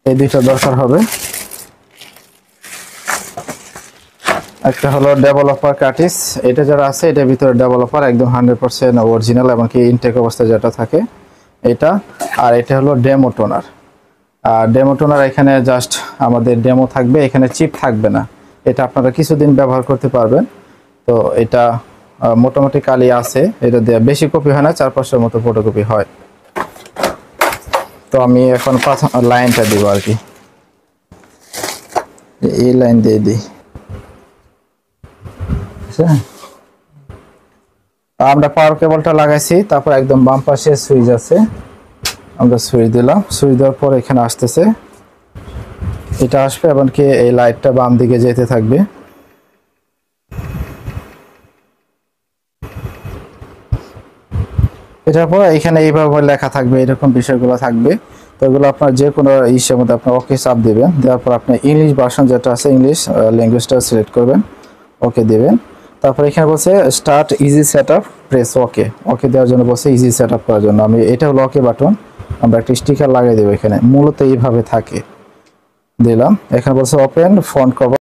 এই দুইটা দরকার হবে। একটা হলো ডেভেলপার কার্টিজ, এটা যারা আছে এটার ভিতরে ডেভেলপার একদম 100% অরিজিনাল, এমনকি ইনটেক অবস্থায় যেটা থাকে এটা। আর এটা হলো ডেমো টোনার। আর ডেমো টোনার এখানে জাস্ট আমাদের ডেমো থাকবে, এখানে চিপ থাকবে না। এটা আপনারা কিছুদিন ব্যবহার করতে পারবেন। তো এটা মোটামুটি কালি আছে, এটা দিয়ে বেশি কপি হয় না, 4-5টার মতো ফটোকপি হয়। তো আমি এখন লাইনটা দিব আর কি, এই লাইন দিয়ে দিই। আমরা পাওয়ার কেবলটা লাগাইছি, তারপর একদম বাম পাশে সুইচ আছে, আমরা সুইচ দিলাম। সুইচ দেওয়ার পর এখানে আসতেছে, এটা আসবে এমনকি এই লাইটটা বাম দিকে যেতে থাকবে। এটার পর এখানে এইভাবে লেখা থাকবে, এরকম বিষয়গুলো থাকবে। তো এগুলো আপনার যে কোনো ইসের মধ্যে আপনার ওকে চাপ দিবেন, দেওয়ার পর আপনি ইংলিশ ভার্সন যেটা আছে ইংলিশ ল্যাঙ্গুয়েজটা সিলেক্ট করবেন, ওকে দিবেন। তারপর এখানে বলছে start easy setup, press okay. Okay দেওয়ার জন্য বলছে ইজি সেটআপ করার জন্য। আমি এটা হলো ওকে বাটন, আমরা একটা স্টিকার লাগিয়ে দেবো এখানে, মূলত এইভাবে থাকে। দিলাম। এখানে বলছে ওপেন ফন্ট কভার।